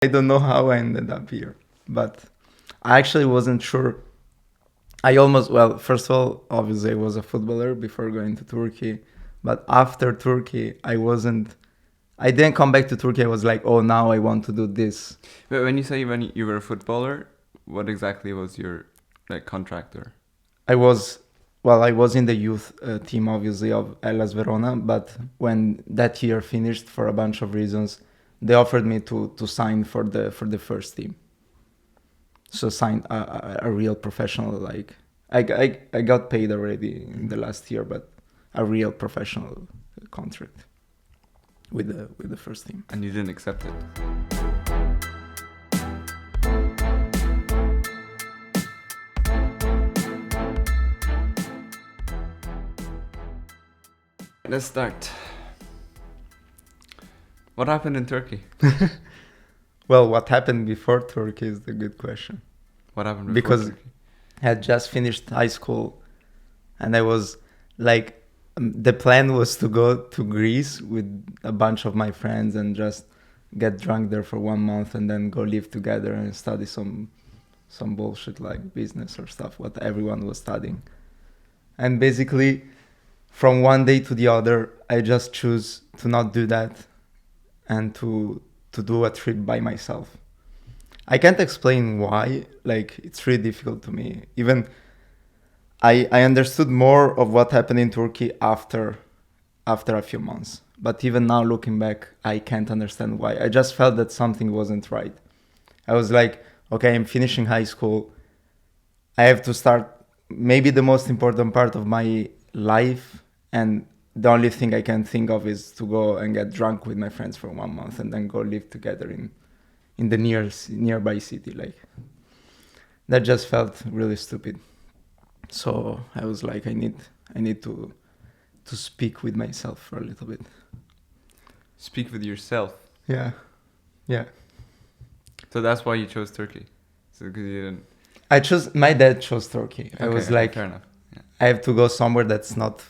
I don't know how I ended up here, but I actually wasn't sure. First of all, obviously I was a footballer before going to Turkey, but after Turkey, I didn't come back to Turkey. I was like, oh, now I want to do this. But when you say when you were a footballer, what exactly was your contractor? I was in the youth team, obviously, of Hellas Verona, but when that year finished, for a bunch of reasons, they offered me to sign for the first team. So sign a real professional, like I got paid already in the last year, but a real professional contract with the first team. And you didn't accept it? Let's start. What happened in Turkey? Well, what happened before Turkey is the good question. What happened before Because Turkey? I had just finished high school, and I was like, the plan was to go to Greece with a bunch of my friends and just get drunk there for 1 month and then go live together and study some bullshit like business or stuff, what everyone was studying. And basically, from one day to the other, I just choose to not do that and to do a trip by myself. I can't explain why. Like, it's really difficult to me. Even I understood more of what happened in Turkey after a few months. But even now, looking back, I can't understand why. I just felt that something wasn't right. I was like, okay, I'm finishing high school. I have to start maybe the most important part of my life, and the only thing I can think of is to go and get drunk with my friends for 1 month and then go live together in the nearby city. Like, that just felt really stupid. So I was like, I need to speak with myself for a little bit. Speak with yourself. Yeah. So that's why you chose Turkey. So because you didn't. My dad chose Turkey. Okay, I was like, fair enough. Yeah. I have to go somewhere that's not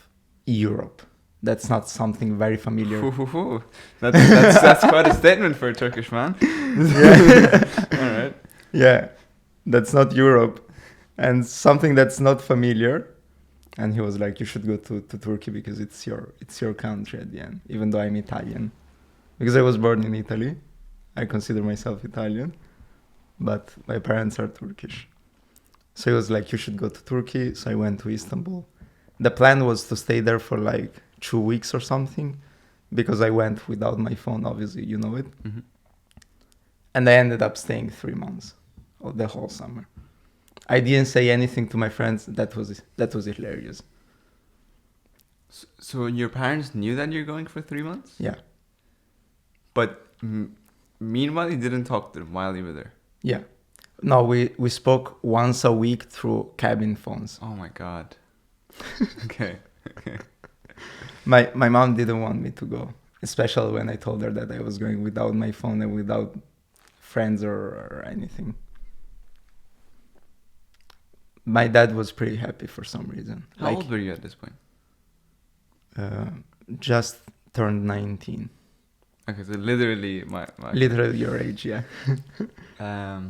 Europe. That's not something very familiar. That's quite a statement for a Turkish man. Yeah. All right. Yeah, that's not Europe, and something that's not familiar. And he was like, you should go to Turkey because it's your country at the end, even though I'm Italian. Because I was born in Italy. I consider myself Italian, but my parents are Turkish. So he was like, you should go to Turkey. So I went to Istanbul. The plan was to stay there for like 2 weeks or something, because I went without my phone, obviously, you know it. Mm-hmm. And I ended up staying 3 months, or the whole summer. I didn't say anything to my friends. That was hilarious. So your parents knew that you're going for 3 months? Yeah. But meanwhile, you didn't talk to them while you were there? Yeah. No, we spoke once a week through cabin phones. Oh my God. Okay. My mom didn't want me to go, especially when I told her that I was going without my phone and without friends or anything. My dad was pretty happy for some reason. How old were you at this point? Just turned 19. Okay, so literally my Literally your age, yeah.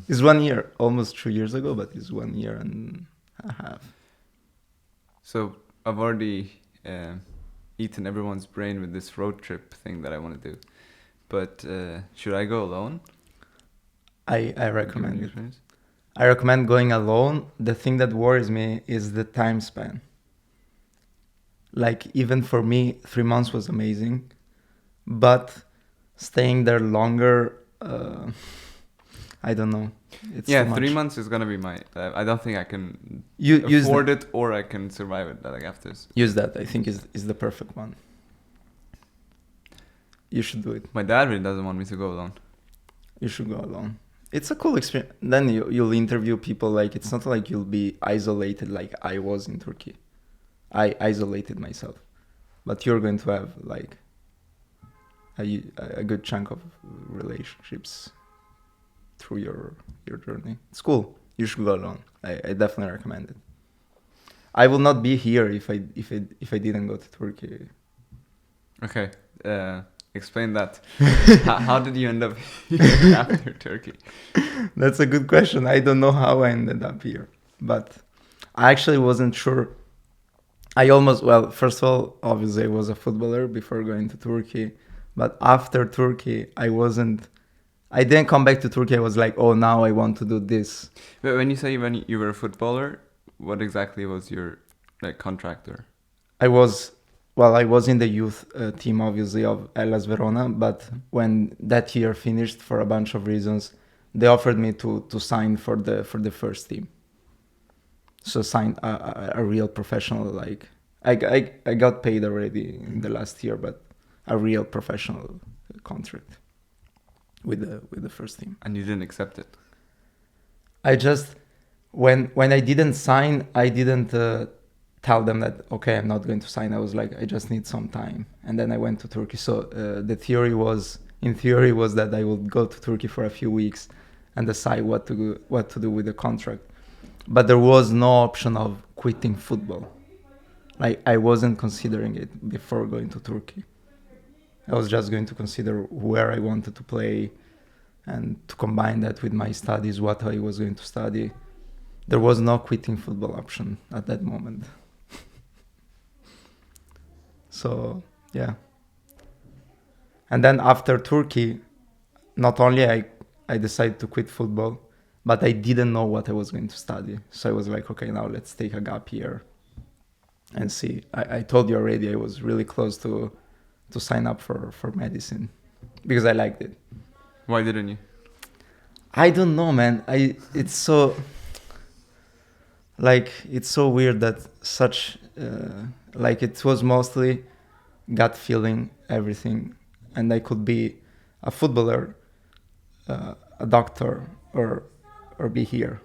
It's 1 year, almost 2 years ago, but it's 1 year and a half. So I've already eaten everyone's brain with this road trip thing that I want to do. But should I go alone? I recommend it. I recommend going alone. The thing that worries me is the time span. Like, even for me, 3 months was amazing, but staying there longer, I don't know. It's too much. 3 months is gonna be my. I don't think I can Use afford it, or I can survive it. Like after. Use that. I think is the perfect one. You should do it. My dad really doesn't want me to go alone. You should go alone. It's a cool experience. Then you'll interview people. Like, it's not like you'll be isolated like I was in Turkey. I isolated myself, but you're going to have like a good chunk of relationships through your journey. It's cool. You should go alone. I definitely recommend it. I will not be here if I didn't go to Turkey. Okay. Explain that. How did you end up after Turkey? That's a good question. I don't know how I ended up here, but I actually wasn't sure. Well, first of all, obviously I was a footballer before going to Turkey, but after Turkey, I didn't come back to Turkey. I was like, oh, now I want to do this. But when you say when you were a footballer, what exactly was your like contractor? I was in the youth team, obviously, of Hellas Verona, but when that year finished, for a bunch of reasons, they offered me to sign for the first team. So sign a real professional, like I got paid already in the last year, but a real professional contract with the first team. And you didn't accept it? I just when I didn't sign, I didn't tell them that okay, I'm not going to sign. I was like, I just need some time, and then I went to Turkey. So the theory was that I would go to Turkey for a few weeks and decide what to do with the contract. But there was no option of quitting football. Like I wasn't considering it before going to Turkey. I was just going to consider where I wanted to play and to combine that with my studies, what I was going to study. There was no quitting football option at that moment. So, yeah. And then after Turkey, not only I decided to quit football, but I didn't know what I was going to study. So I was like, okay, now let's take a gap year and see. I told you already I was really close to sign up for medicine because I liked it. Why didn't you? I don't know, man. It's so weird that such like it was mostly gut feeling, everything, and I could be a footballer, a doctor, or be here.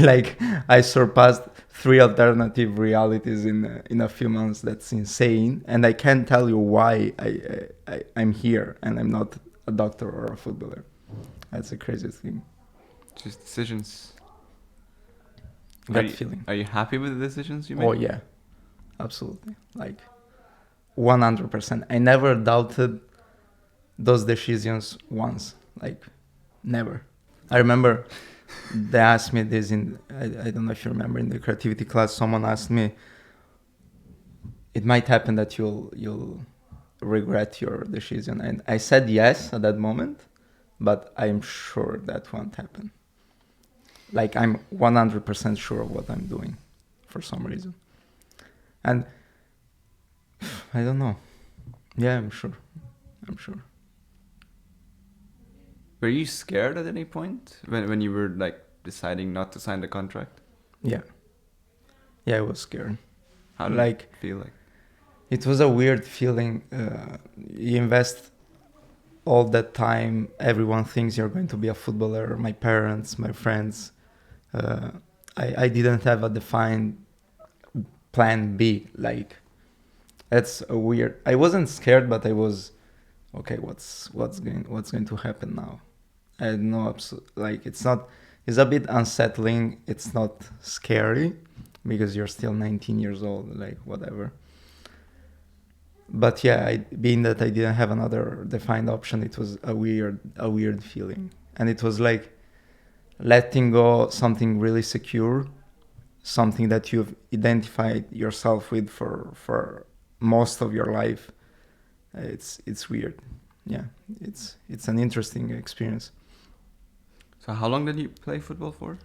Like I surpassed 3 alternative realities in a few months. That's insane, and I can't tell you why I'm here and I'm not a doctor or a footballer. That's the craziest thing. Just decisions. Gut feeling. Are you happy with the decisions you made? Oh yeah, absolutely. Like 100%. I never doubted those decisions once. Like never. I remember they asked me this I don't know if you remember, in the creativity class, someone asked me, it might happen that you'll regret your decision. And I said yes at that moment, but I'm sure that won't happen. Like I'm 100% sure of what I'm doing for some reason. And I don't know. Yeah, I'm sure. Were you scared at any point when you were like deciding not to sign the contract? Yeah, I was scared. How did it feel like? It was a weird feeling. You invest all that time. Everyone thinks you're going to be a footballer. My parents, my friends. I didn't have a defined plan B. Like that's a weird. I wasn't scared, but I was okay. What's going to happen now? I don't know. Like it's not. It's a bit unsettling. It's not scary because you're still 19 years old. Like whatever. But yeah, being that I didn't have another defined option, it was a weird feeling, and it was like letting go something really secure, something that you've identified yourself with for most of your life. It's weird. Yeah, it's an interesting experience. So how long did you play football for?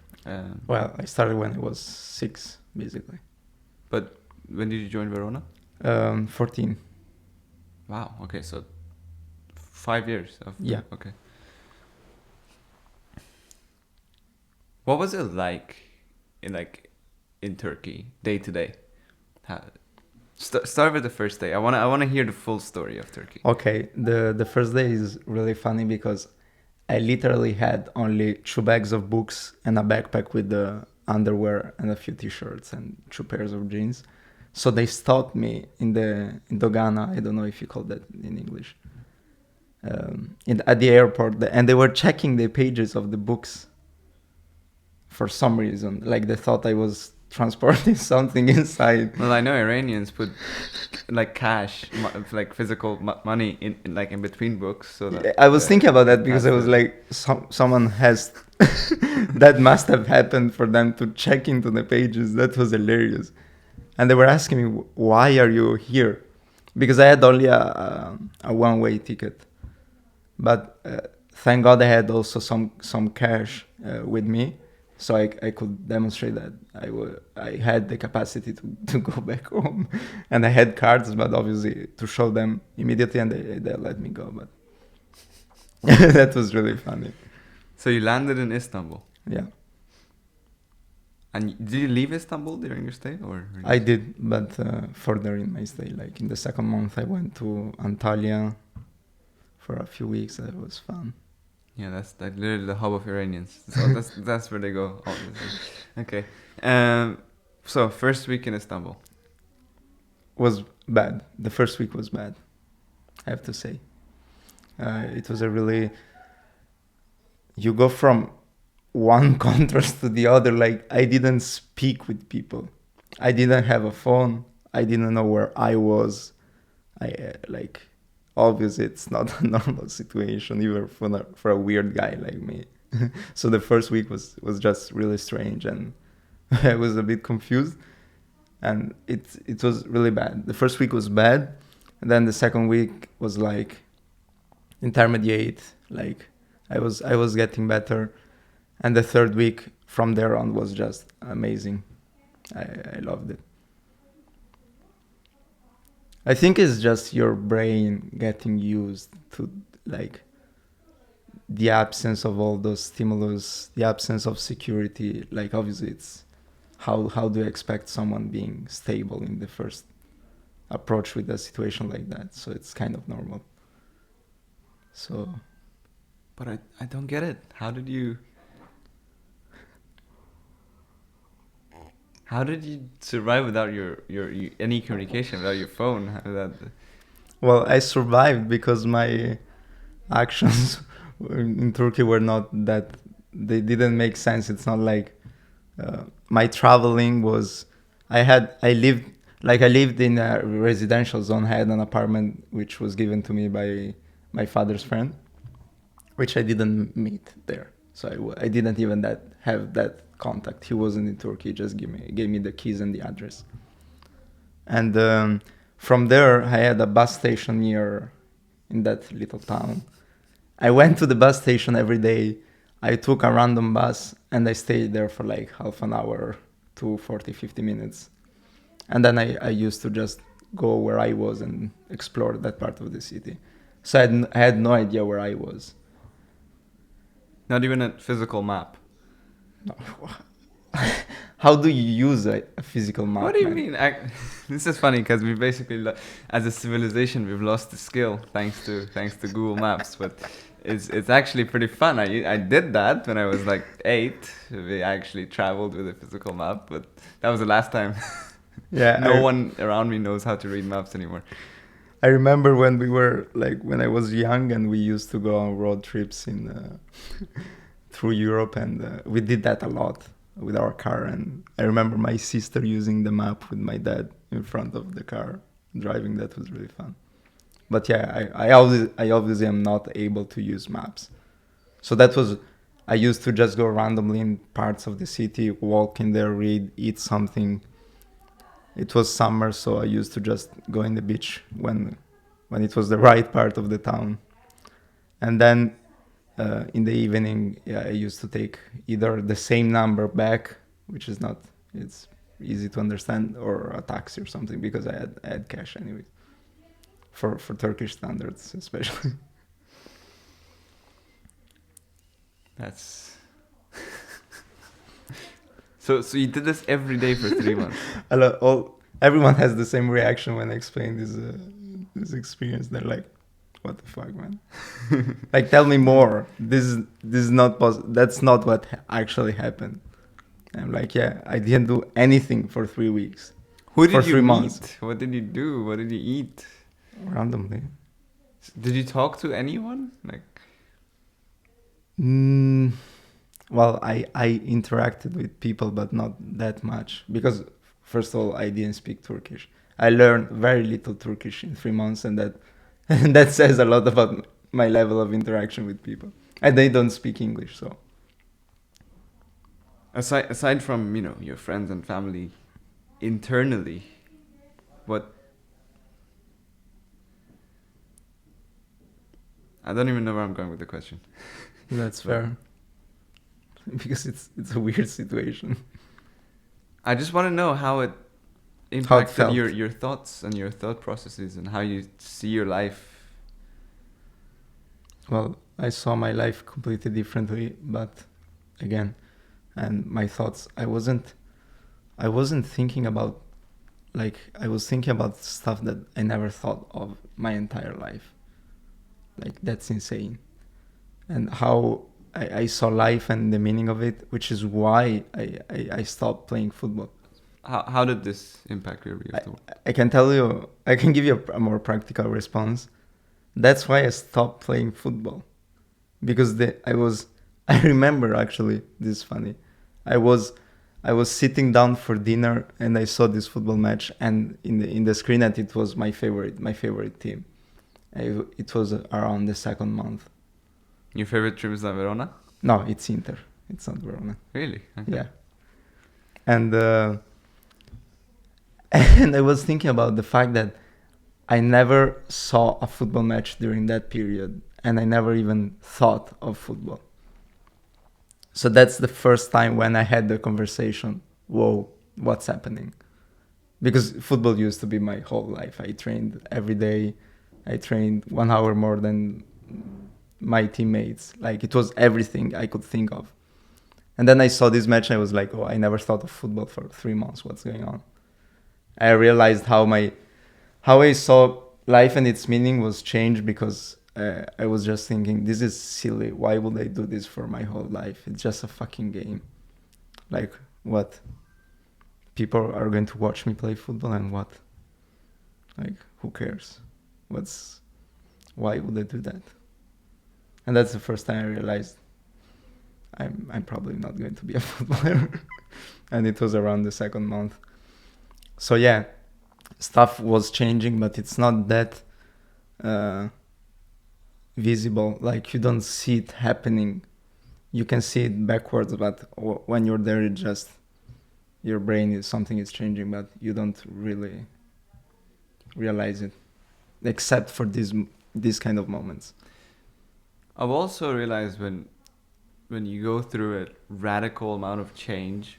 Well, I started when I was 6, basically. But when did you join Verona? 14. Wow. Okay, so 5 years. Yeah. Okay. What was it like in Turkey, day to day? Start with the first day. I wanna hear the full story of Turkey. Okay, the first day is really funny because I literally had only 2 bags of books and a backpack with the underwear and a few t-shirts and 2 pairs of jeans. So they stopped me in Dogana. I don't know if you call that in English. At the airport, and they were checking the pages of the books. For some reason, like they thought I was transporting something inside. Well, I know Iranians put like cash, like physical money in like in between books, so that I was thinking about that because I was the- like, someone has that must have happened for them to check into the pages. That was hilarious. And they were asking me, why are you here? Because I had only a one-way ticket. But thank God I had also some cash with me. So I could demonstrate that I had the capacity to go back home. And I had cards, but obviously to show them immediately, and they let me go. But that was really funny. So you landed in Istanbul. Yeah. And did you leave Istanbul during your stay, or? I did, but further in my stay, like in the second month, I went to Antalya for a few weeks. That was fun. Yeah, that's like literally the hub of Iranians. So that's where they go. Okay. So first week in Istanbul. Was bad. The first week was bad, I have to say. It was a really... You go from one contrast to the other. Like, I didn't speak with people. I didn't have a phone. I didn't know where I was. Obviously it's not a normal situation even for a weird guy like me. So the first week was just really strange, and I was a bit confused, and it was really bad. The first week was bad, and then the second week was like intermediate. Like I was getting better, and the third week from there on was just amazing. I loved it. I think it's just your brain getting used to like the absence of all those stimulus, the absence of security. Like obviously it's how do you expect someone being stable in the first approach with a situation like that? So it's kind of normal. So, but I don't get it. How did you survive without your any communication, without your phone? Well, I survived because my actions in Turkey were not that, they didn't make sense. It's not like my traveling was, I lived in a residential zone. I had an apartment which was given to me by my father's friend, which I didn't meet there. So I didn't even have that contact. He wasn't in Turkey. He just gave me the keys and the address. And from there, I had a bus station near in that little town. I went to the bus station every day. I took a random bus and I stayed there for like half an hour to 40, 50 minutes. And then I used to just go where I was and explore that part of the city. So I had no idea where I was. Not even a physical map. No. How do you use a physical map? What do you mean? This is funny because we basically, as a civilization, we've lost the skill thanks to Google Maps. But it's actually pretty fun. I did that when I was like 8. We actually traveled with a physical map, but that was the last time. Yeah. No one around me knows how to read maps anymore. I remember when we were when I was young and we used to go on road trips through Europe, and we did that a lot with our car. And I remember my sister using the map with my dad in front of the car driving. That was really fun. But yeah, I obviously am not able to use maps. So I used to just go randomly in parts of the city, walk in there, read, eat something. It was summer, so I used to just go in the beach when it was the right part of the town. And then in the evening, I used to take either the same number back, which is not, it's easy to understand, or a taxi or something, because I had cash anyway, for Turkish standards especially. That's... So you did this every day for 3 months. Everyone has the same reaction when I explain this experience. They're like, "What the fuck, man? Like, tell me more. This is not possible. That's not what actually happened." I'm like, "Yeah, I didn't do anything for 3 weeks. Who did for you 3 meet? months. What did you do? What did you eat? Randomly." Did you talk to anyone? Like, well, I interacted with people, but not that much because first of all, I didn't speak Turkish. I learned very little Turkish in 3 months, and that and that says a lot about my level of interaction with people. And they don't speak English, so. Aside from your friends and family, internally, what? I don't even know where I'm going with the question. That's fair. Because it's a weird situation. I just want to know how it impacted felt. your thoughts and your thought processes and how you see your life. Well, I saw my life completely differently, but again, and my thoughts, I wasn't thinking about, like, I was thinking about stuff that I never thought of my entire life. Like, that's insane. And how I saw life and the meaning of it, which is why I stopped playing football. How did this impact your view of the world? I can tell you, I can give you a more practical response. That's why I stopped playing football. Because I remember actually, this is funny. I was sitting down for dinner and I saw this football match, and in the screen it was my favorite team. It was around the second month. Your favorite team is Verona? No, it's Inter. It's not Verona. Really? Okay. Yeah. And and I was thinking about the fact that I never saw a football match during that period, and I never even thought of football. So that's the first time when I had the conversation, whoa, what's happening? Because football used to be my whole life. I trained every day. I trained 1 hour more than my teammates. Like, it was everything I could think of. And then I saw this match and I was like, oh, I never thought of football for 3 months. What's going on? I realized how I saw life and its meaning was changed because I was just thinking, this is silly. Why would I do this for my whole life? It's just a fucking game. Like, what? People are going to watch me play football, and what? Like, who cares? Why would I do that? And that's the first time I realized I'm probably not going to be a footballer. And it was around the second month. So yeah, stuff was changing, but it's not that visible. Like, you don't see it happening. You can see it backwards, but when you're there, it just, your brain something is changing, but you don't really realize it, except for these kind of moments. I've also realized when you go through a radical amount of change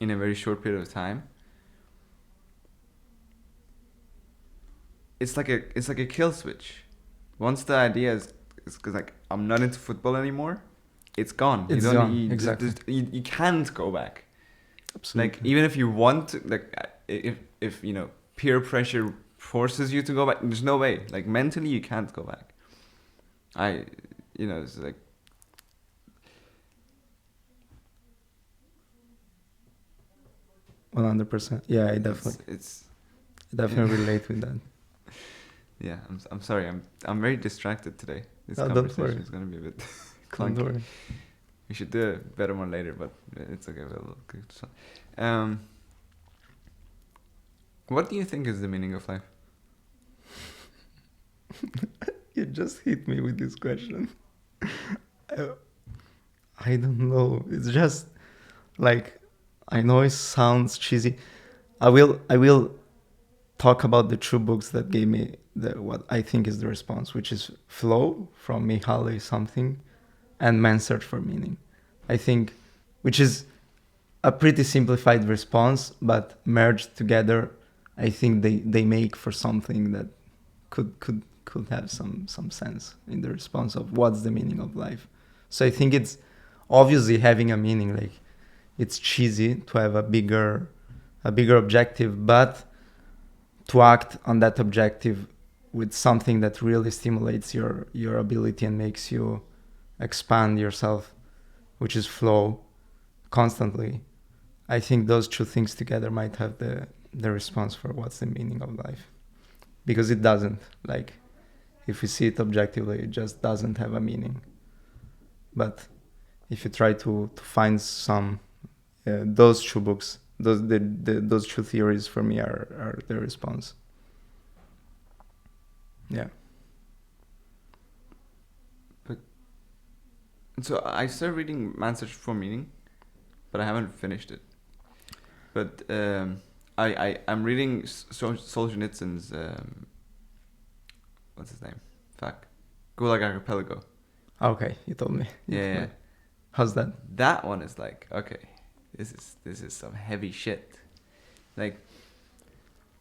in a very short period of time, it's like a kill switch. Once the idea is like, I'm not into football anymore, it's gone. It's gone. Exactly. You can't go back. Absolutely. Like, even if you want to, like, if peer pressure forces you to go back, there's no way. Like, mentally you can't go back. It's like, %100%. Yeah, I definitely relate with that. Yeah, I'm sorry. I'm very distracted today. This Don't conversation worry. is gonna be a bit Don't clunky. worry. We should do a better one later, but it's okay. What do you think is the meaning of life? You just hit me with this question. I don't know. It's just like, I know it sounds cheesy. I will talk about the two books that gave me what I think is the response, which is Flow from Mihaly something, and Man's Search for Meaning. I think, which is a pretty simplified response, but merged together, I think they make for something that could have some sense in the response of what's the meaning of life. So I think it's obviously having a meaning. Like, it's cheesy to have a bigger objective, but to act on that objective with something that really stimulates your ability and makes you expand yourself, which is flow, constantly. I think those two things together might have the response for what's the meaning of life. Because it doesn't. Like, if we see it objectively, it just doesn't have a meaning. But if you try to find some those two books, those two theories for me are the response. Yeah. So I started reading Man's Search for Meaning, but I haven't finished it. But I'm reading Solzhenitsyn's what's his name? Fuck, Gulag Archipelago. Okay, you told me. Yeah. How's that? That one is like, okay, this is some heavy shit. Like,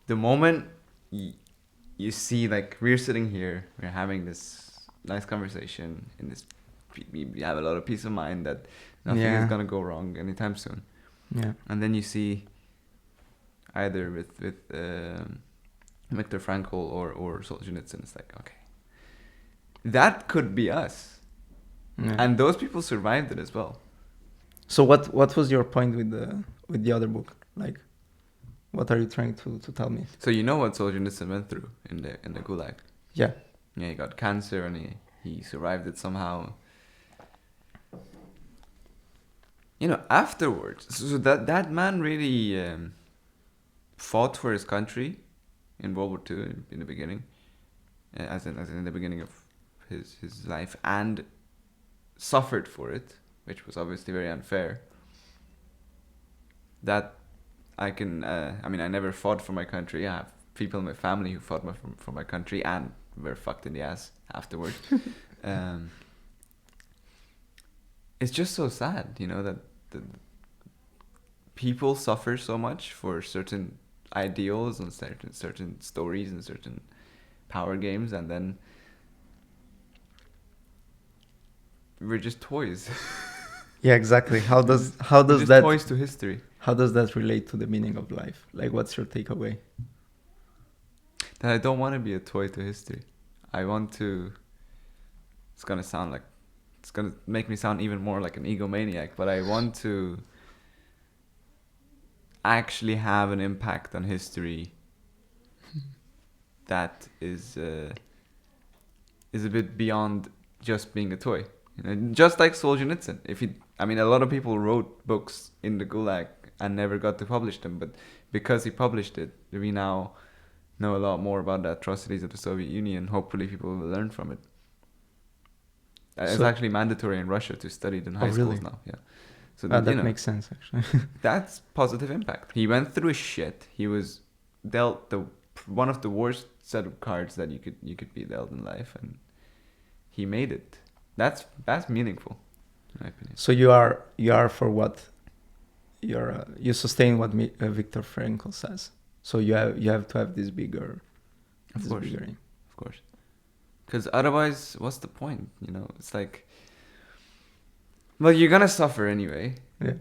the moment you see, like, we're sitting here, we're having this nice conversation in this. You have a lot of peace of mind that nothing is gonna go wrong anytime soon. Yeah. And then you see either with Viktor Frankl or Solzhenitsyn, it's like, okay, that could be us. Yeah. And those people survived it as well. So what was your point with the other book? Like, what are you trying to tell me? So you know what Solzhenitsyn went through in the Gulag? Yeah. Yeah, he got cancer and he survived it somehow. You know, afterwards, so that man really fought for his country in World War II in the beginning, as in the beginning of his life, and suffered for it, which was obviously very unfair. That I can, I mean, I never fought for my country. I have people in my family who fought for my country and were fucked in the ass afterwards. It's just so sad, you know, that people suffer so much for certain ideals and certain stories and certain power games, and then we're just toys. Yeah, exactly. How does just that toys to history? How does that relate to the meaning of life? Like, what's your takeaway? That I don't want to be a toy to history. I want to. It's gonna make me sound even more like an egomaniac, but I want to actually have an impact on history that is a bit beyond just being a toy. You know, just like Solzhenitsyn. A lot of people wrote books in the Gulag and never got to publish them, but because he published it, we now know a lot more about the atrocities of the Soviet Union. Hopefully people will learn from it. It's actually mandatory in Russia to study it in high schools now. Yeah, so that makes sense actually. That's positive impact. He went through shit. He was dealt one of the worst set of cards that you could be dealt in life, and he made it. That's meaningful, in my opinion. So you are for what? You sustain what Viktor Frankl says. So you have to have this bigger. Of course. Because otherwise, what's the point? You know, it's like, well, you're gonna suffer anyway. Yeah.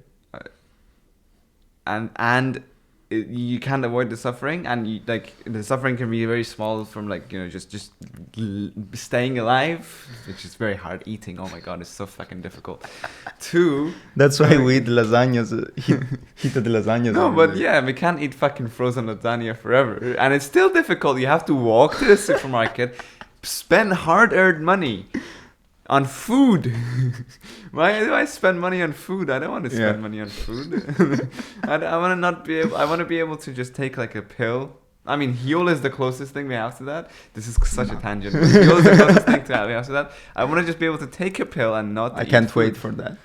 And you can't avoid the suffering, and the suffering can be very small, from just staying alive, which is very hard. Eating, oh my god, it's so fucking difficult. That's why we eat lasagnas. Heated lasagnas. No, but yeah, we can't eat fucking frozen lasagna forever, and it's still difficult. You have to walk to the supermarket. Spend hard-earned money on food. Why do I spend money on food? I don't want to spend money on food. I want to be able to just take like a pill. I mean, Heal is the closest thing we have to that. This is such a tangent. Heal is the closest thing we have to that. I want to just be able to take a pill and not. I can't wait for that.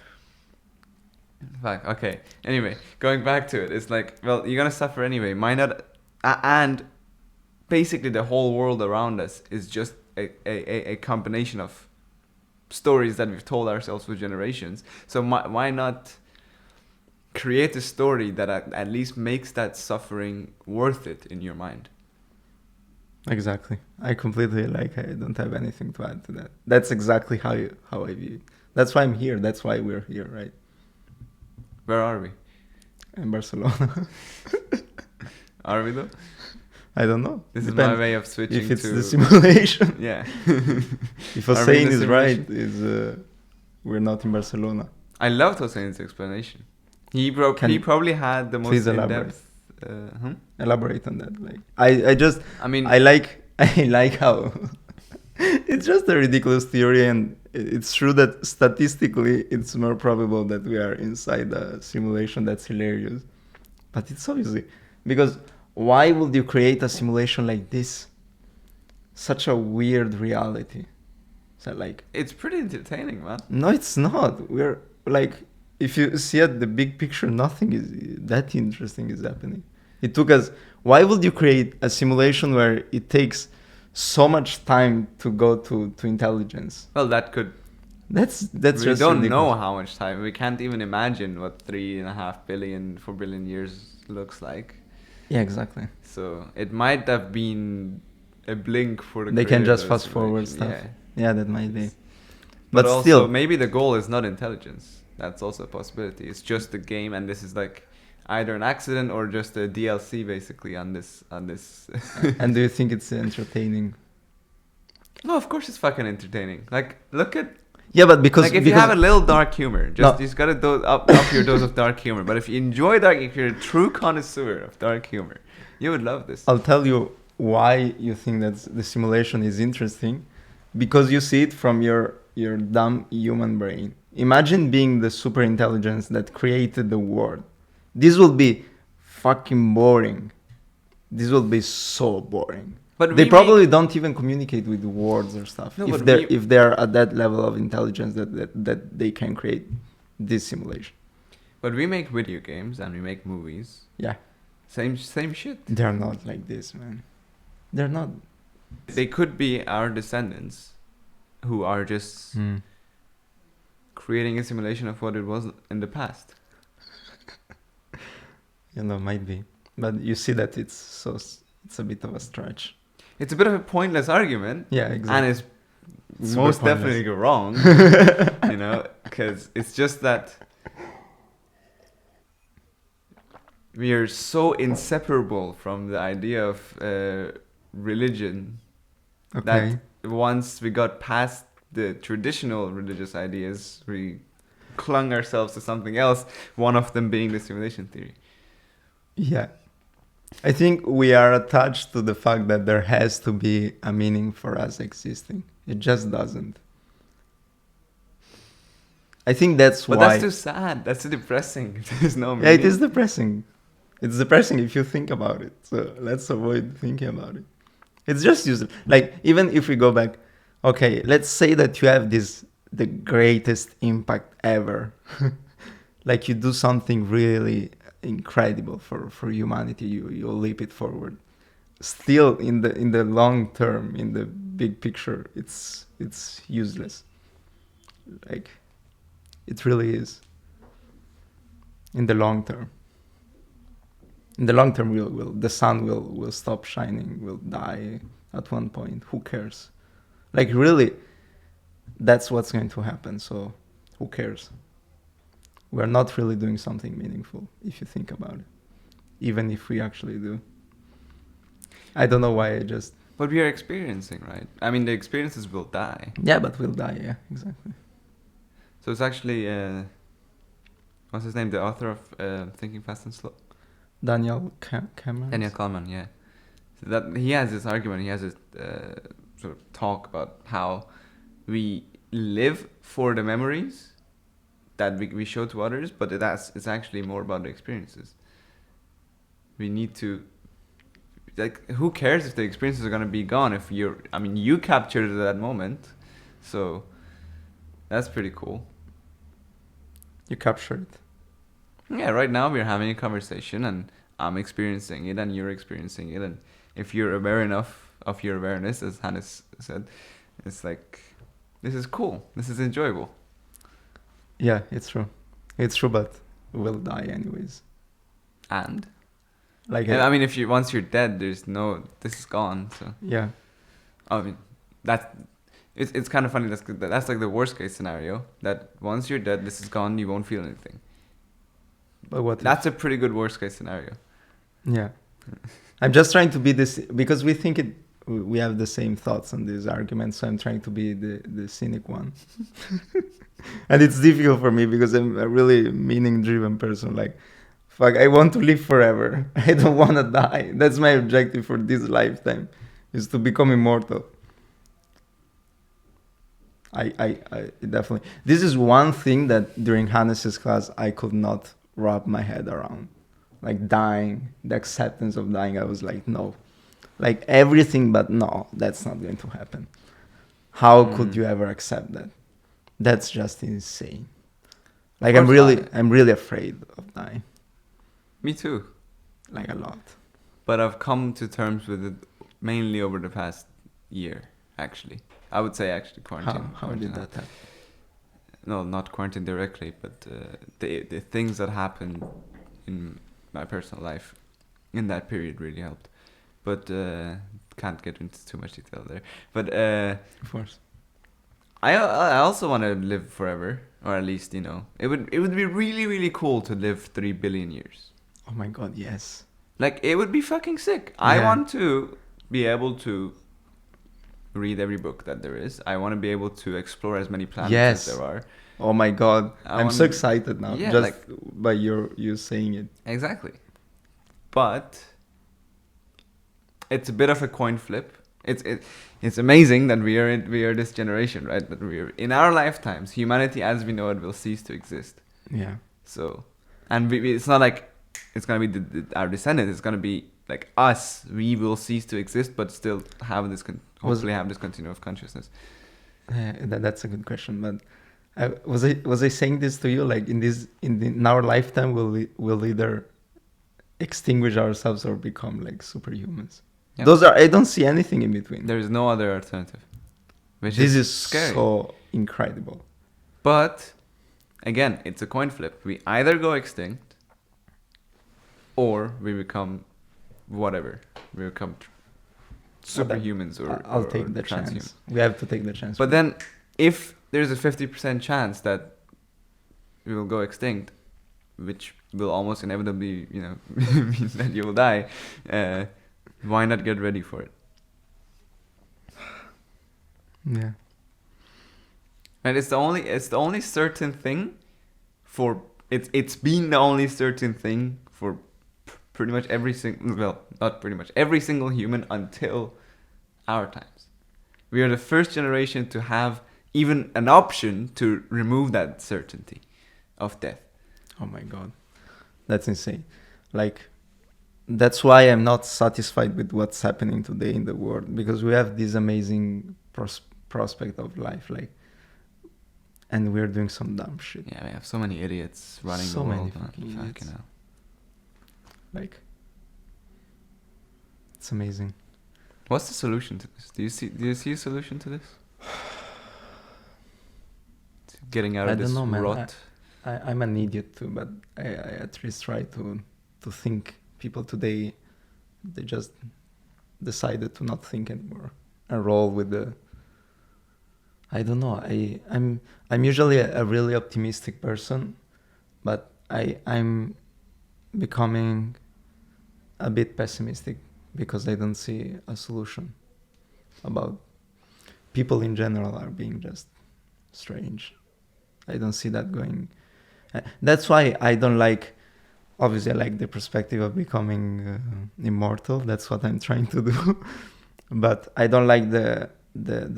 Fuck. Okay. Anyway, going back to it, it's like, well, you're gonna suffer anyway. Why not? And basically, the whole world around us is just a combination of stories that we've told ourselves for generations. So why not create a story that at least makes that suffering worth it in your mind? Exactly. I completely I don't have anything to add to that. That's exactly how I view it. That's why I'm here. That's why we're here, right? Where are we? In Barcelona. Are we though? I don't know. This is my way of switching to... If it's the simulation. Yeah. If Hossein is right, we're not in Barcelona. I loved Hossein's explanation. He probably had the most in-depth... Elaborate on that. I like how It's just a ridiculous theory, and it's true that statistically it's more probable that we are inside a simulation. That's hilarious. But it's obviously because why would you create a simulation like this? Such a weird reality. So like, It's pretty entertaining, man. no, it's not. We're like, if you see at the big picture, nothing is that interesting is happening. It took us. Why would you create a simulation where it takes so much time to go to intelligence? Well, that could. That's We just don't ridiculous. know how much time. We can't even imagine what 3.5 billion, 4 billion years looks like. Yeah, exactly. So it might have been a blink for the. They can creator just of the fast forward simulation, stuff. Yeah. Yeah, that might be. But But also, still, maybe the goal is not intelligence. That's also a possibility. It's just a game, and this is like either an accident or just a DLC, basically, on this. and do you think it's entertaining? No, of course it's fucking entertaining. Like, look at Yeah, but because like if you have a little dark humor, No. just gotta up your dose of dark humor. But if you enjoy if you're a true connoisseur of dark humor, you would love this. I'll tell you why you think that the simulation is interesting, because you see it from your dumb human brain. Imagine being the super intelligence that created the world. This will be fucking boring. This will be so boring. But They we probably don't even communicate with words or stuff. No, if but they're we- if they're at that level of intelligence that they can create this simulation. But we make video games and we make movies. Yeah. Same shit. They're not like this, man. They're not. They could be our descendants, who are just creating a simulation of what it was in the past. Might be. But you see that it's a bit of a stretch. It's a bit of a pointless argument, Yeah, exactly. and it's Super most pointless. definitely wrong. Because it's just that we are so inseparable from the idea of religion Okay. that once we got past the traditional religious ideas, we clung ourselves to something else, one of them being the simulation theory. Yeah. I think we are attached to the fact that there has to be a meaning for us existing. It just doesn't. I think that's But why. that's too sad. That's too depressing. There's no meaning. Yeah, it is depressing. It's depressing if you think about it. So let's avoid thinking about it. It's just useless. Like, even if we go back, okay, let's say that you have the greatest impact ever. Like, you do something really incredible for humanity. You leap it forward. Still, in the long term, in the big picture, it's useless. Like, it really is. In the long term. In the long term, the sun will stop shining, will die at one point. Who cares? Like, really, that's what's going to happen. So who cares? We're not really doing something meaningful if you think about it, even if we actually do. I don't know why I just... But we are experiencing, right? I mean, the experiences will die. Yeah, but we'll die, yeah, exactly. So it's actually, what's his name? The author of Thinking Fast and Slow? Daniel Cameron? Daniel Kahneman, yeah. So that he has this argument, he has this sort of talk about how we live for the memories that we show to others, but it's actually more about the experiences. We need to, like, who cares if the experiences are going to be gone if you captured that moment, so that's pretty cool. You captured it. Yeah, right now we're having a conversation and I'm experiencing it and you're experiencing it, and if you're aware enough of your awareness, as Hannes said, it's like, this is cool, this is enjoyable. Yeah, it's true. It's true, but we'll die anyways. And Like, I mean, if once you're dead, this is gone. So yeah, I mean, it's kind of funny. That's like the worst case scenario. That once you're dead, this is gone. You won't feel anything. but what? That's a pretty good worst case scenario. Yeah, I'm just trying to be this because we think it. We have the same thoughts on these arguments, so I'm trying to be the cynic one. And it's difficult for me because I'm a really meaning-driven person. Like, fuck, I want to live forever. I don't want to die. That's my objective for this lifetime, is to become immortal. I definitely. This is one thing that during Hannes's class I could not wrap my head around. Like dying, the acceptance of dying. I was like, no. Like everything but no, that's not going to happen. How could you ever accept that? That's just insane. Like I'm really afraid of dying. Me too. Like a lot. But I've come to terms with it mainly over the past year, actually. I would say actually quarantine. How did that happen? No, not quarantine directly, but the things that happened in my personal life in that period really helped. But can't get into too much detail there. But of course, I also want to live forever, or at least it would be really really cool to live 3 billion years. Oh my god, yes. Like it would be fucking sick. Yeah. I want to be able to read every book that there is. I want to be able to explore as many planets as there are. Oh my god, I'm so excited now. Yeah, just by you saying it. Exactly. But it's a bit of a coin flip. It's amazing that we are this generation, right? That we are in our lifetimes, humanity as we know it will cease to exist. Yeah. So, and it's not like it's gonna be our descendants. It's gonna be like us. We will cease to exist, but still have this hopefully have this continuum of consciousness. That's a good question. But was I saying this to you? Like in our lifetime, we'll either extinguish ourselves or become like superhumans. Yep. I don't see anything in between. There is no other alternative. This is scary. So incredible. But again, it's a coin flip. We either go extinct or we become whatever. We become superhumans I'll take the chance. We have to take the chance. But then if there's a 50% chance that we will go extinct, which will almost inevitably, mean that you will die, why not get ready for it? Yeah. And it's the only certain thing it's been the only certain thing for pretty much every single human until our times. We are the first generation to have even an option to remove that certainty of death. Oh my god. That's insane. Like, that's why I'm not satisfied with what's happening today in the world, because we have this amazing prospect of life, like, and we're doing some dumb shit. Yeah, we have so many idiots running the world. So many fucking idiots. Like, it's amazing. What's the solution to this? Do you see a solution to this? Getting out of this rot. I'm an idiot too, but I at least try to think. People today, they just decided to not think anymore and roll with the. I don't know. I'm usually a really optimistic person, but I'm becoming a bit pessimistic because I don't see a solution. About people in general are being just strange. I don't see that going. That's why I don't like. Obviously, I like the perspective of becoming immortal. That's what I'm trying to do. But I don't like the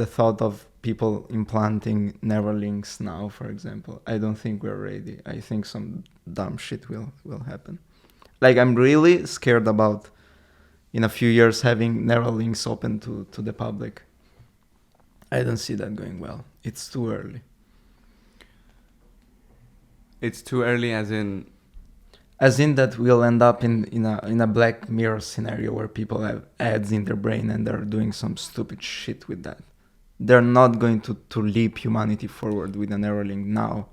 thought of people implanting Neuralinks now, for example. I don't think we're ready. I think some dumb shit will happen. Like, I'm really scared about, in a few years, having Neuralinks open to the public. I don't see that going well. It's too early. It's too early as in... As in that we'll end up in a Black Mirror scenario where people have ads in their brain and they're doing some stupid shit with that. They're not going to leap humanity forward with an Neuralink now.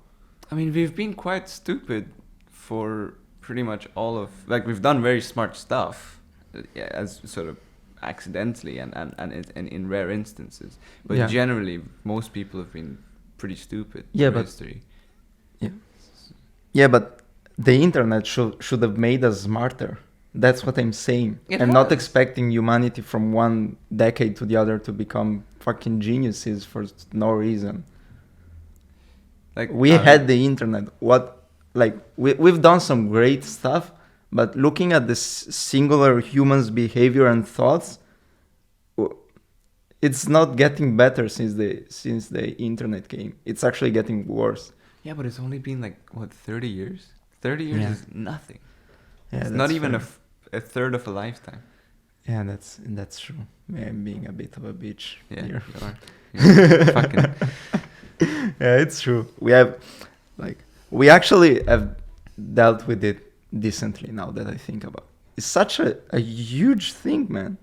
I mean, we've been quite stupid for pretty much all of... Like, we've done very smart stuff, as sort of accidentally and in rare instances. But generally, most people have been pretty stupid in history. Yeah, but... The internet should have made us smarter. That's what I'm saying. I'm not expecting humanity from one decade to the other to become fucking geniuses for no reason. Like, we had the internet. We've done some great stuff, but looking at the singular human's behavior and thoughts, it's not getting better since the internet came. It's actually getting worse. Yeah, but it's only been like what 30 years. 30 years Yeah. is nothing. Yeah, It's that's not even fair. a third of a lifetime. Yeah, that's true. Yeah, I'm being a bit of a bitch Yeah, here. you are. You're fucking. Yeah, it's true. We actually have dealt with it decently now that I think about. It's such a huge thing, man.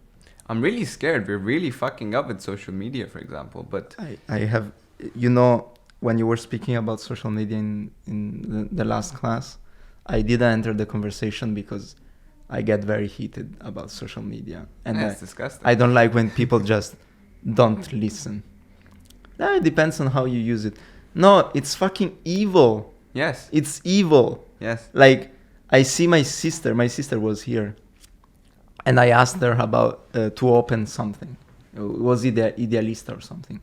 I'm really scared. We're really fucking up with social media, for example. But I have, you know, when you were speaking about social media in the last class, I didn't enter the conversation because I get very heated about social media. And yeah, it's disgusting. I don't like when people just don't listen. It depends on how you use it. No, it's fucking evil. Yes. It's evil. Yes. Like, I see my sister was here, and I asked her about to open something. Was it Idealista or something?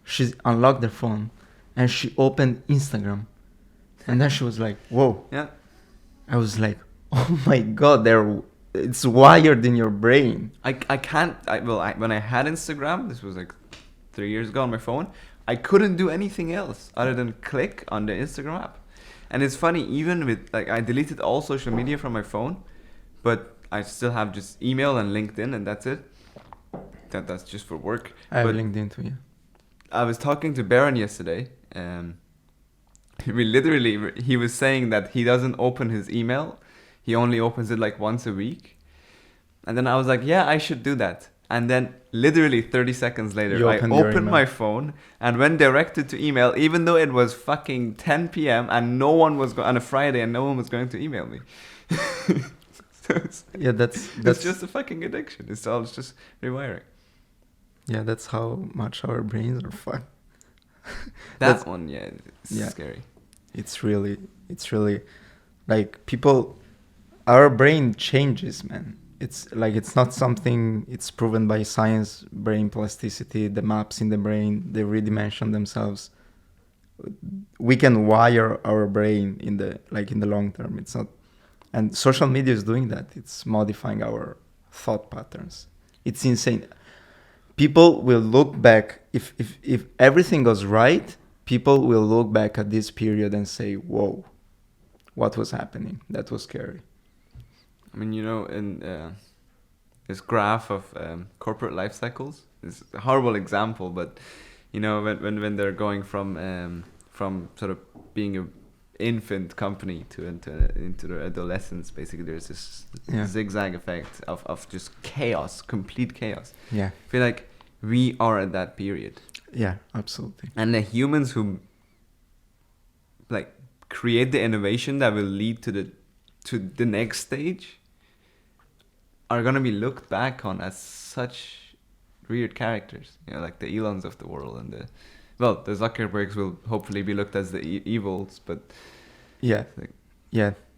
She unlocked her phone, and she opened Instagram, and then she was like, "Whoa!" Yeah. I was like, "Oh my god, it's wired in your brain." I can't. When I had Instagram, this was like 3 years ago on my phone, I couldn't do anything else other than click on the Instagram app. And it's funny, even with like I deleted all social media from my phone, but I still have just email and LinkedIn, and that's it. That's just for work. I have But LinkedIn to you. I was talking to Baron yesterday. He was saying that he doesn't open his email. He only opens it like once a week. And then I was like, yeah, I should do that. And then literally 30 seconds later, I opened my phone and went directed to email, even though it was fucking 10 p.m. and no one was on a Friday and no one was going to email me. So that's just a fucking addiction. It's just rewiring. Yeah, that's how much our brains are fucked. That one, yeah, it's scary. It's really like people, our brain changes, man. It's like, it's not something, it's proven by science, brain plasticity, the maps in the brain, they redimension themselves. We can wire our brain in the long term. It's not, and social media is doing that. It's modifying our thought patterns. It's insane. People will look back, if everything goes right, people will look back at this period and say, whoa, what was happening? That was scary. I mean, you know, in this graph of corporate life cycles, it's a horrible example, but you know, when they're going from sort of being an infant company into their adolescence, basically, there's this zigzag effect of just chaos, complete chaos. Yeah, I feel like we are at that period. Yeah, absolutely. And the humans who like create the innovation that will lead to the next stage are gonna be looked back on as such weird characters, you know, like the Elons of the world and the Zuckerbergs will hopefully be looked as the evils, but yeah,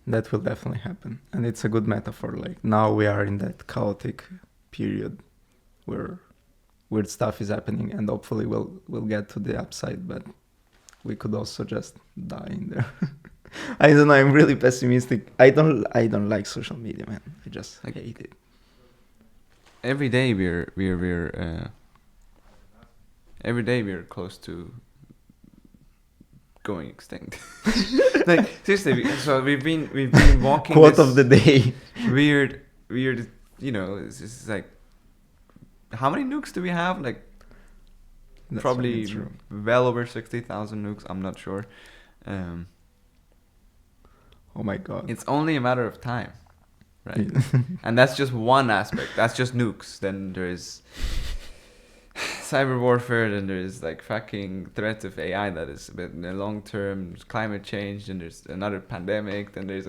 that will definitely happen, and it's a good metaphor. Like, now we are in that chaotic period where weird stuff is happening, and hopefully we'll get to the upside, but we could also just die in there. I don't know. I'm really pessimistic. I don't like social media, man. I just hate it. Every day we're close to going extinct. Like, seriously, so we've been walking. Quote of the day. Weird. You know, it's just like, how many nukes do we have? Like, that's probably well over 60,000 nukes. I'm not sure. Oh my god! It's only a matter of time, right? And that's just one aspect. That's just nukes. Then there is cyber warfare. Then there is like fucking threat of AI that is a bit in the long term. There's climate change. Then there's another pandemic. Then there's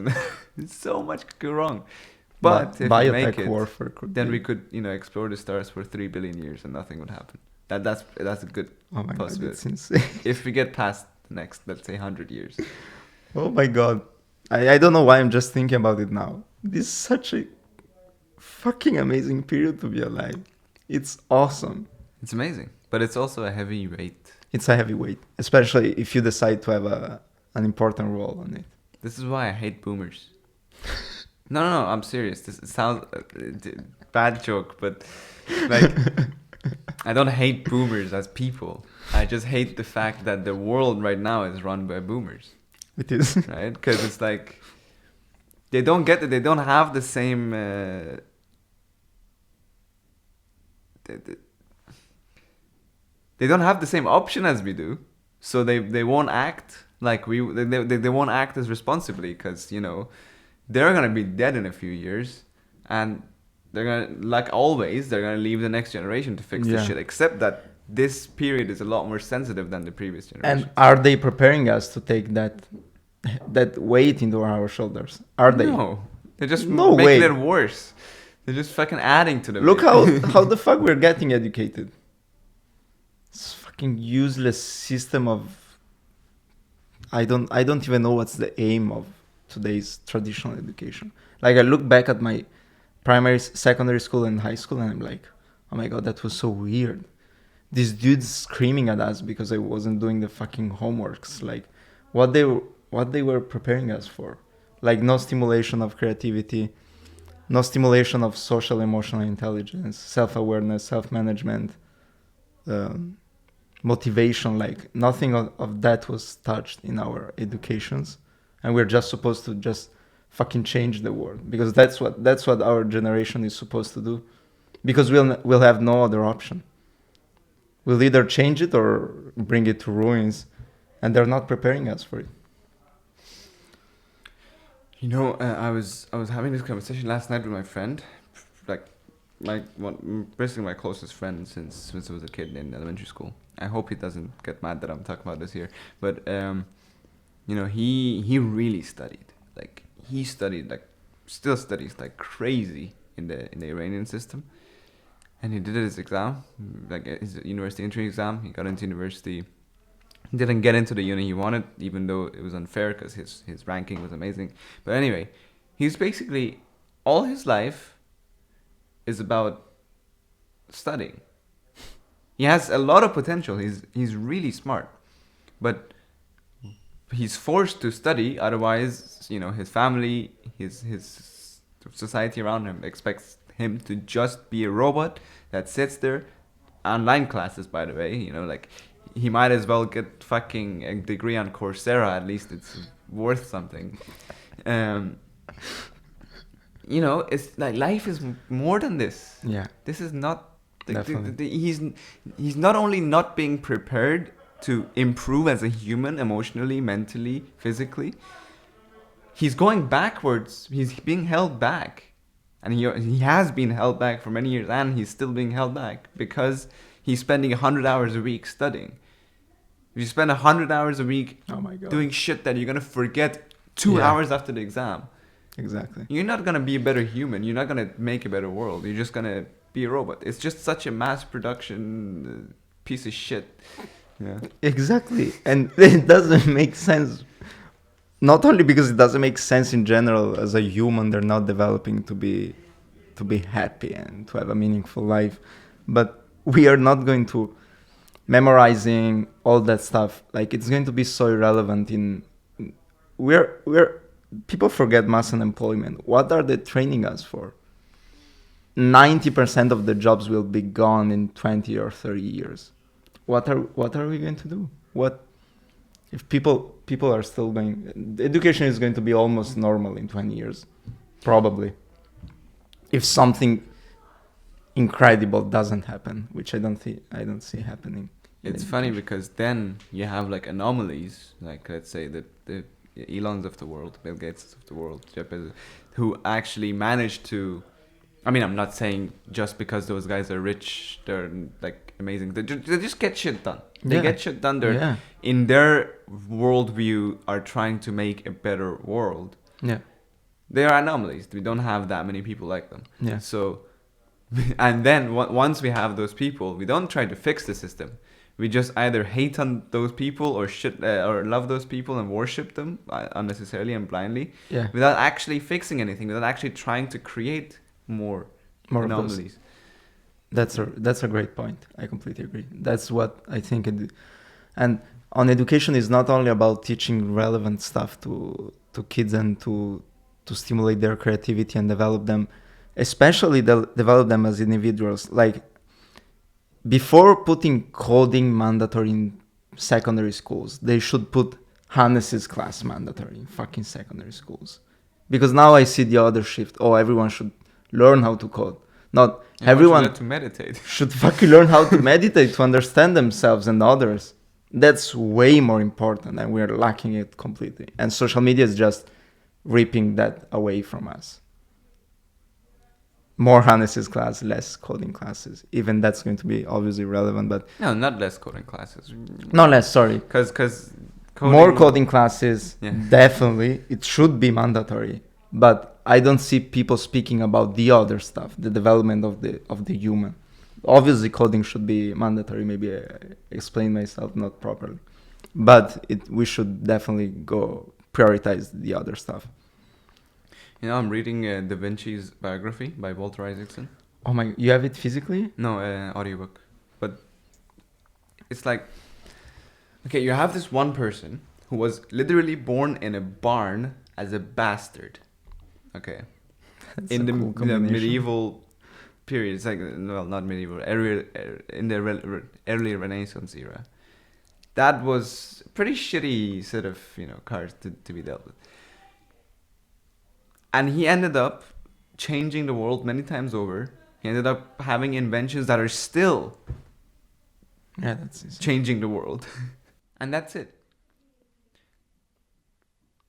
so much could go wrong. But if we make it, warfare then we could, you know, explore the stars for 3 billion years and nothing would happen. That's a good possibility. God, it's insane. If we get past the next, let's say, 100 years. Oh my god. I don't know why I'm just thinking about it now. This is such a fucking amazing period to be alive. It's awesome. It's amazing. But it's also a heavy weight. It's a heavy weight. Especially if you decide to have an important role on it. This is why I hate boomers. No, I'm serious. This sounds bad joke, but like I don't hate boomers as people. I just hate the fact that the world right now is run by boomers. It is. Right? Because it's like they don't get it. They don't have the same. They don't have the same option as we do, so they won't act like we. They won't act as responsibly because they're gonna be dead in a few years, and they're gonna, like always, they're gonna leave the next generation to fix this shit. Except that this period is a lot more sensitive than the previous generation. And are they preparing us to take that weight into our shoulders? Are they? No, they're just making it worse. They're just fucking adding to the. Look how the fuck we're getting educated. It's fucking useless system of. I don't even know what's the aim of today's traditional education. Like I look back at my primary, secondary school and high school, and I'm like, oh my god, that was so weird. These dudes screaming at us because I wasn't doing the fucking homeworks. Like, what they were preparing us for. Like, no stimulation of creativity, no stimulation of social emotional intelligence, self-awareness, self-management, motivation. Like, nothing of that was touched in our educations, and we're just supposed to just fucking change the world because that's what our generation is supposed to do, because we'll have no other option. We'll either change it or bring it to ruins, and they're not preparing us for it. I was having this conversation last night with my friend, basically my closest friend since I was a kid in elementary school. I hope he doesn't get mad that I'm talking about this here, but he really studied. Like he studied, like still studies like crazy in the Iranian system, and he did his exam, like his university entry exam. He got into university. He didn't get into the uni he wanted, even though it was unfair because his ranking was amazing. But anyway, he's basically all his life is about studying. He has a lot of potential. He's really smart, but he's forced to study. Otherwise, his family, his society around him expects him to just be a robot that sits there. Online classes, by the way, like he might as well get fucking a degree on Coursera. At least it's worth something. It's like life is more than this. Yeah. This is not. He's not only not being prepared to improve as a human, emotionally, mentally, physically. He's going backwards. He's being held back, and he has been held back for many years, and he's still being held back because he's spending 100 hours a week studying. If you spend 100 hours a week doing shit that you're gonna forget 2 hours after the exam, exactly, you're not gonna be a better human. You're not gonna make a better world. You're just gonna be a robot. It's just such a mass production piece of shit. Yeah. Exactly, and it doesn't make sense. Not only because it doesn't make sense in general as a human, they're not developing to be happy and to have a meaningful life, but we are not going to memorizing all that stuff. Like it's going to be so irrelevant. We're people forget mass unemployment. What are they training us for? 90% of the jobs will be gone in 20 or 30 years. What are we going to do? What if people are still going? Education is going to be almost normal in 20 years, probably. If something incredible doesn't happen, which I don't see happening. It's funny because then you have like anomalies, like let's say the Elons of the world, Bill Gates of the world, Jeff Bezos, who actually managed to. I mean, I'm not saying just because those guys are rich, they're like amazing. They just get shit done. They get shit done. They're in their worldview are trying to make a better world. Yeah, they are anomalies. We don't have that many people like them. Yeah. So, and then once we have those people, we don't try to fix the system. We just either hate on those people or or love those people and worship them unnecessarily and blindly, without actually fixing anything, without actually trying to create more anomalies. That's a great point. I completely agree. That's what I think. And on education is not only about teaching relevant stuff to kids and to stimulate their creativity and develop them, especially develop them as individuals. Like before putting coding mandatory in secondary schools, they should put Hannes's class mandatory in fucking secondary schools. Because now I see the other shift. Oh, everyone should learn how to code. Not everyone to meditate. should fucking learn how to meditate, to understand themselves and others. That's way more important, and we're lacking it completely. And social media is just ripping that away from us. More Hannes's class, less coding classes. Even that's going to be obviously relevant, but No, not less coding classes. no less. Sorry, Because more coding classes. Yeah. Definitely, it should be mandatory. But I don't see people speaking about the other stuff, the development of the human. Obviously, coding should be mandatory. Maybe I explain myself not properly, but we should definitely go prioritize the other stuff. You know, I'm reading Da Vinci's biography by Walter Isaacson. Oh my! You have it physically? No, audiobook. But it's like, okay, you have this one person who was literally born in a barn as a bastard. Okay. That's In a the, cool the combination. medieval period, it's like, well, not medieval, in the early Renaissance era. That was a pretty shitty set of, cards to be dealt with. And he ended up changing the world many times over. He ended up having inventions that are still That's insane. changing the world. And that's it.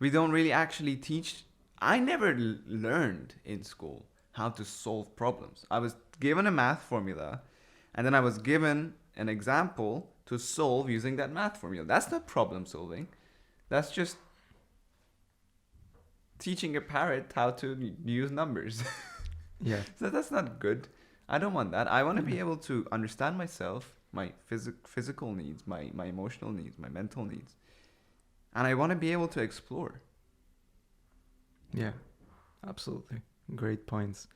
We don't really actually teach. I never learned in school how to solve problems. I was given a math formula, and then I was given an example to solve using that math formula. That's not problem solving. That's just teaching a parrot how to use numbers. Yeah. So that's not good. I don't want that. I want to be able to understand myself, my physical needs, my emotional needs, my mental needs. And I want to be able to explore. Yeah, absolutely. Great points.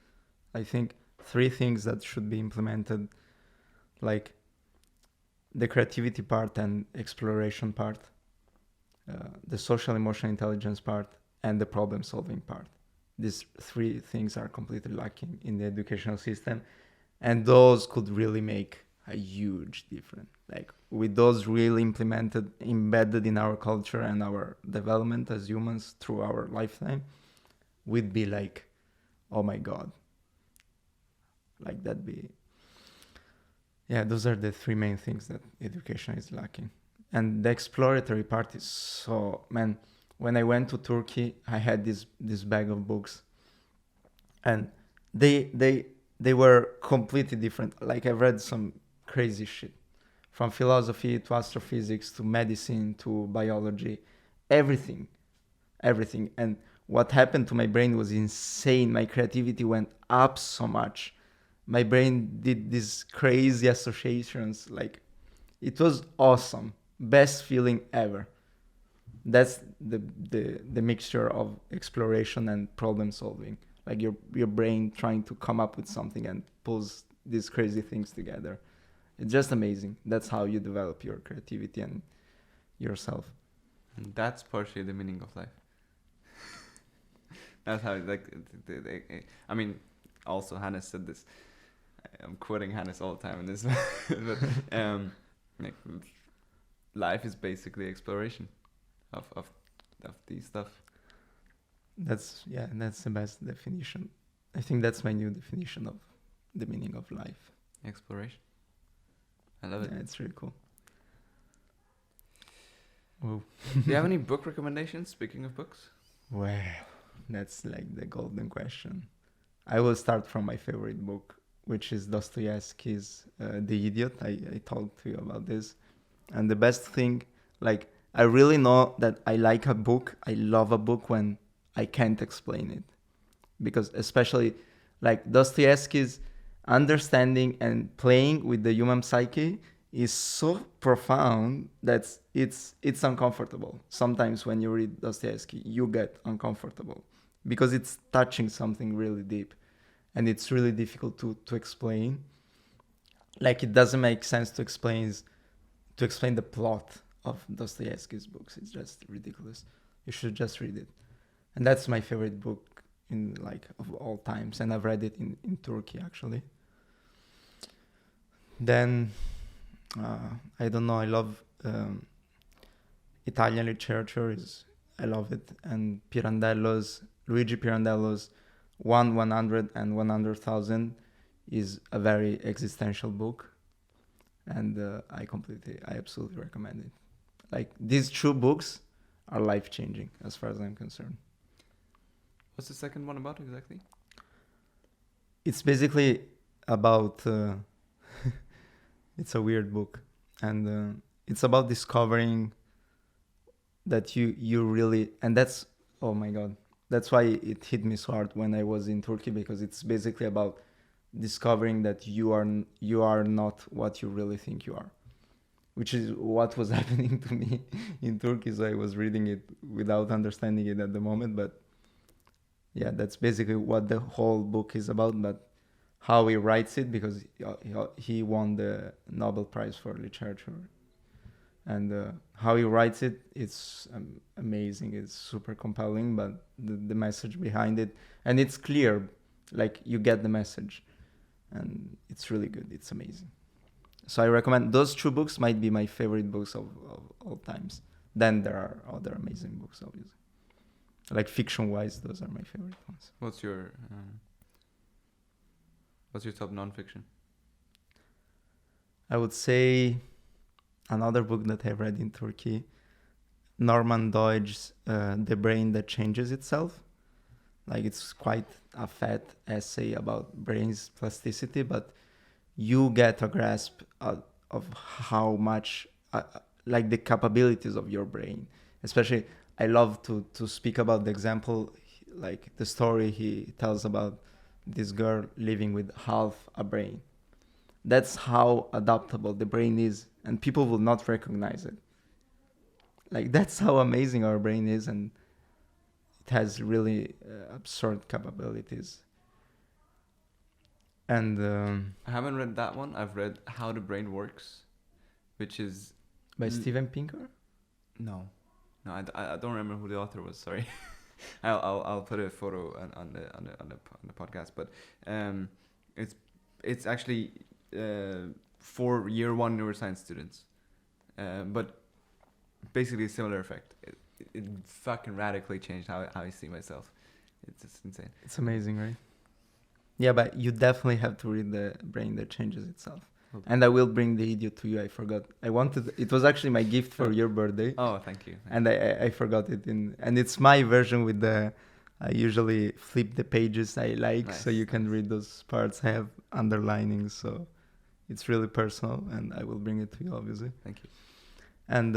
I think 3 things that should be implemented, like the creativity part and exploration part, the social emotional intelligence part, and the problem solving part. These 3 things are completely lacking in the educational system, and those could really make a huge difference. Like with those really implemented, embedded in our culture and our development as humans through our lifetime, we'd be like, oh my God. Like that'd be, yeah, those are the 3 main things that education is lacking. And the exploratory part is so, man, when I went to Turkey, I had this bag of books, and they were completely different. Like I read some crazy shit, from philosophy to astrophysics to medicine to biology, everything. And what happened to my brain was insane. My creativity went up so much. My brain did these crazy associations. Like it was awesome. Best feeling ever. That's the mixture of exploration and problem solving. Like your brain trying to come up with something and pulls these crazy things together. It's just amazing. That's how you develop your creativity and yourself. And that's partially the meaning of life. That's how, I mean, also Hannes said this. I'm quoting Hannes all the time in this. But, like, life is basically exploration of these stuff. That's the best definition. I think that's my new definition of the meaning of life. Exploration. I love it. Yeah, it's really cool. Whoa. Do you have any book recommendations? Speaking of books. Well, that's like the golden question. I will start from my favorite book, which is Dostoevsky's The Idiot. I talked to you about this. And the best thing, like, I really know that I like a book. I love a book when I can't explain it. Because especially, like, Dostoevsky's understanding and playing with the human psyche is so profound that it's uncomfortable. Sometimes when you read Dostoevsky, you get uncomfortable because it's touching something really deep, and it's really difficult to explain. Like it doesn't make sense to explain the plot of Dostoevsky's books. It's just ridiculous. You should just read it, and that's my favorite book in of all times, and I've read it in Turkey actually. Then I don't know. I love Italian literature. I love it. And Luigi Pirandello's 100 and 100,000 is a very existential book, and I absolutely recommend it. Like, these two books are life changing as far as I'm concerned. What's the second one about exactly? It's basically about it's a weird book, and it's about discovering that you really, and that's, oh my god, that's why it hit me so hard when I was in Turkey, because it's basically about discovering that you are not what you really think you are, which is what was happening to me in Turkey. So I was reading it without understanding it at the moment, but yeah, that's basically what the whole book is about. But how he writes it, because he won the Nobel Prize for Literature, and how he writes it, it's amazing. It's super compelling, but the message behind it, and it's clear, like, you get the message, and it's really good. It's amazing. So I recommend those two books. Might be my favorite books of all times. Then there are other amazing books, obviously. Like, fiction-wise, those are my favorite ones. What's your top non-fiction? I would say another book that I've read in Turkey, Norman Doidge's The Brain That Changes Itself. Like, it's quite a fat essay about brain's plasticity, but you get a grasp of how much, like, the capabilities of your brain. Especially, I love to speak about the example, like the story he tells about this girl living with half a brain. That's how adaptable the brain is, and people will not recognize it. Like, that's how amazing our brain is, and it has really absurd capabilities. And I haven't read that one. I've read How the Brain Works, which is by Steven Pinker. No, I don't remember who the author was. Sorry, I'll put a photo on the podcast. But it's actually for year one neuroscience students, but basically a similar effect. It fucking radically changed how I see myself. It's just insane. It's amazing, right? Yeah, but you definitely have to read The Brain That Changes Itself. Okay. And I will bring The Idiot to you. I forgot. It was actually my gift for your birthday. Oh, thank you. And I forgot it and it's my version with I usually flip the pages I like, nice, so you can read those parts. I have underlinings, so it's really personal, and I will bring it to you, obviously. Thank you. And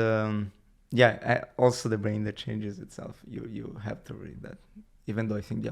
also The Brain That Changes Itself. You have to read that, even though I think the